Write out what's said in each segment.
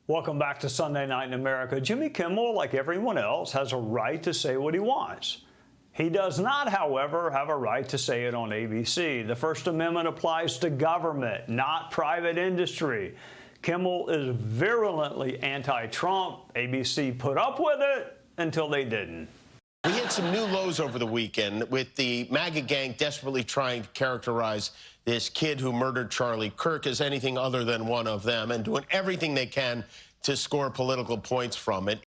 Welcome back to Sunday Night in America. Jimmy Kimmel, like everyone else, has a right to say what he wants. He does not, however, have a right to say it on ABC. The First Amendment applies to government, not private industry. Kimmel is virulently anti-Trump. ABC put up with it until they didn't. We had some new lows over the weekend with the MAGA gang desperately trying to characterize this kid who murdered Charlie Kirk as anything other than one of them and doing everything they can to score political points from it.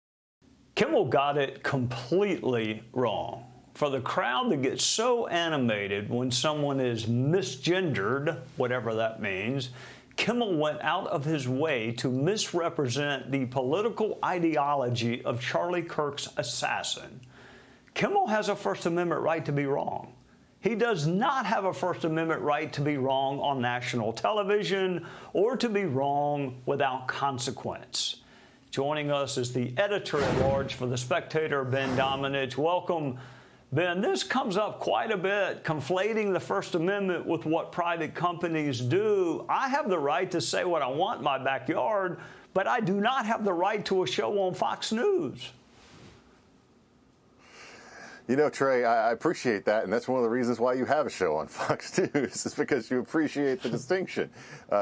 Kimmel got it completely wrong. For the crowd to get so animated when someone is misgendered, whatever that means, Kimmel went out of his way to misrepresent the political ideology of Charlie Kirk's assassin. Kimmel has a First Amendment right to be wrong. He does not have a First Amendment right to be wrong on national television or to be wrong without consequence. Joining us is the editor-at-large for the Spectator, Ben Domenech. Welcome, Ben. This comes up quite a bit, conflating the First Amendment with what private companies do. I have the right to say what I want in my backyard, but I do not have the right to a show on Fox News. You know, Trey, I appreciate that, and that's one of the reasons why you have a show on Fox News is because you appreciate the distinction.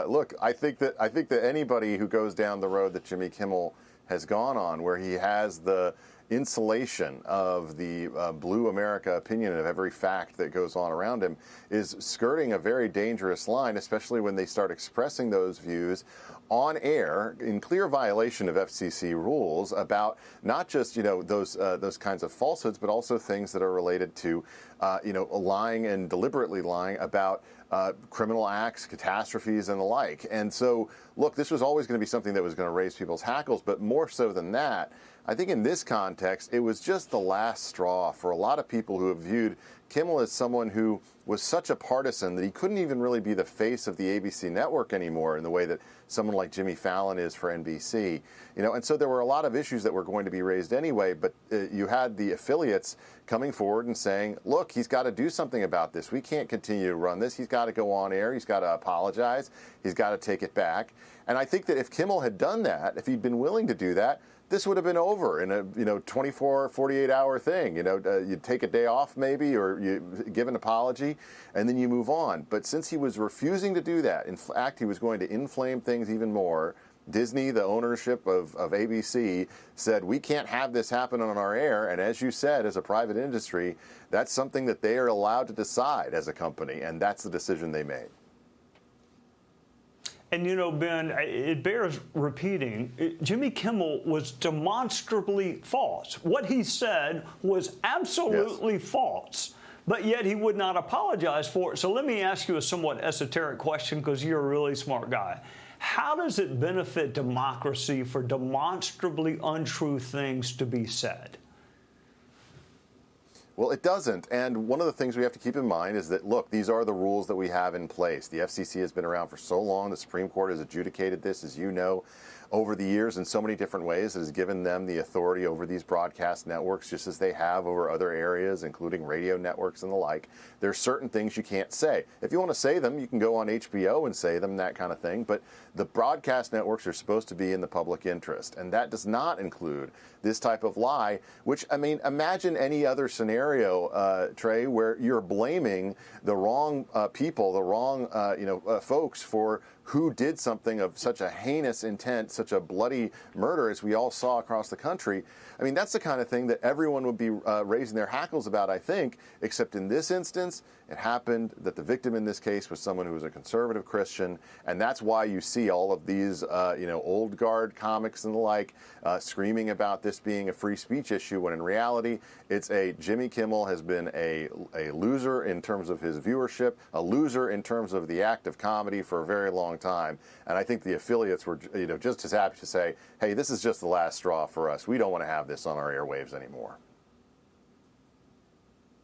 Look, I think that anybody who goes down the road that Jimmy Kimmel has gone on, where he has the insulation of the blue America opinion of every fact that goes on around him, is skirting a very dangerous line, especially when they start expressing those views on air in clear violation of FCC rules about not just, you know, those kinds of falsehoods, but also things that are related to, lying and deliberately lying about criminal acts, catastrophes, and the like. And so, look, this was always going to be something that was going to raise people's hackles, but more so than that, I think in this context, it was just the last straw for a lot of people who have viewed Kimmel as someone who was such a partisan that he couldn't even really be the face of the ABC network anymore in the way that someone like Jimmy Fallon is for NBC. You know, and so there were a lot of issues that were going to be raised anyway, but you had the affiliates coming forward and saying, look, he's got to do something about this. We can't continue to run this. He's got to go on air. He's got to apologize. He's got to take it back. And I think that if Kimmel had done that, if he'd been willing to do that, this would have been over in a 24, 48-hour thing. You take a day off maybe, or you give an apology, and then you move on. But since he was refusing to do that, in fact, he was going to inflame things even more. Disney, the ownership of ABC, said, we can't have this happen on our air. And as you said, as a private industry, that's something that they are allowed to decide as a company, and that's the decision they made. And, you know, Ben, it bears repeating, Jimmy Kimmel was demonstrably false. What he said was absolutely false, but yet he would not apologize for it. So let me ask you a somewhat esoteric question, because you're a really smart guy. How does it benefit democracy for demonstrably untrue things to be said? Well, it doesn't. And one of the things we have to keep in mind is that, look, these are the rules that we have in place. The FCC has been around for so long. The Supreme Court has adjudicated this, as you know, over the years in so many different ways. It has given them the authority over these broadcast networks, just as they have over other areas, including radio networks and the like. There are certain things you can't say. If you want to say them, you can go on HBO and say them, that kind of thing. But the broadcast networks are supposed to be in the public interest. And that does not include this type of lie, which, I mean, imagine any other scenario, Trey, where you're blaming the wrong people, the wrong, folks for who did something of such a heinous intent, such a bloody murder as we all saw across the country. I mean, that's the kind of thing that everyone would be raising their hackles about, I think, except in this instance, it happened that the victim in this case was someone who was a conservative Christian, and that's why you see all of these, old guard comics and the like screaming about this being a free speech issue, when in reality, it's Jimmy Kimmel has been a loser in terms of his viewership, a loser in terms of the act of comedy for a very long time. And I think the affiliates were, just as happy to say, hey, this is just the last straw for us. We don't want to have this on our airwaves anymore.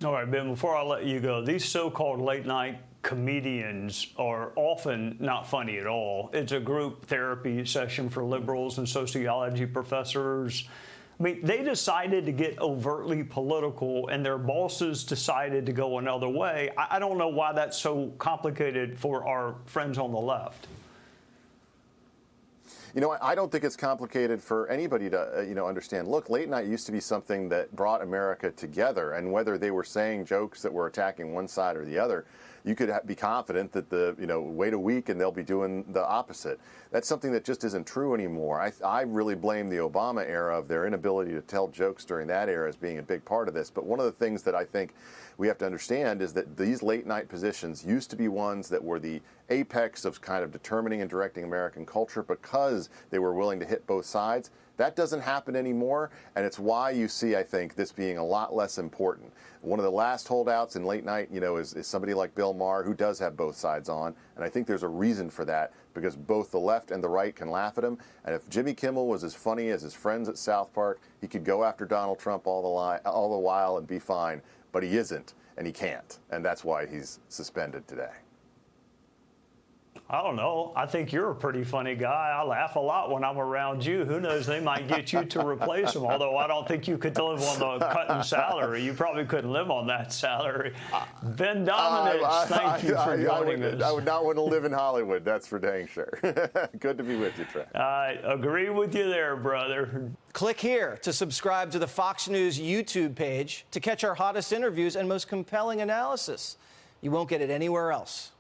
All right, Ben, before I let you go, these so-called late-night comedians are often not funny at all. It's a group therapy session for liberals and sociology professors. I mean, they decided to get overtly political, and their bosses decided to go another way. I don't know why that's so complicated for our friends on the left. You know, I don't think it's complicated for anybody to, understand. Look, late night used to be something that brought America together, and whether they were saying jokes that were attacking one side or the other, you could be confident that wait a week and they'll be doing the opposite. That's something that just isn't true anymore. I really blame the Obama era of their inability to tell jokes during that era as being a big part of this. But one of the things that I think we have to understand is that these late night positions used to be ones that were the apex of kind of determining and directing American culture because they were willing to hit both sides. That doesn't happen anymore, and it's why you see, I think, this being a lot less important. One of the last holdouts in late night, is somebody like Bill Maher, who does have both sides on, and I think there's a reason for that, because both the left and the right can laugh at him. And if Jimmy Kimmel was as funny as his friends at South Park, he could go after Donald Trump all the while and be fine, but he isn't, and he can't, and that's why he's suspended today. I don't know. I think you're a pretty funny guy. I laugh a lot when I'm around you. Who knows? They might get you to replace him, although I don't think you could live on the cut in salary. You probably couldn't live on that salary. Ben Domenech, thank you for joining us. I would not want to live in Hollywood. That's for dang sure. Good to be with you, Trey. I agree with you there, brother. Click here to subscribe to the Fox News YouTube page to catch our hottest interviews and most compelling analysis. You won't get it anywhere else.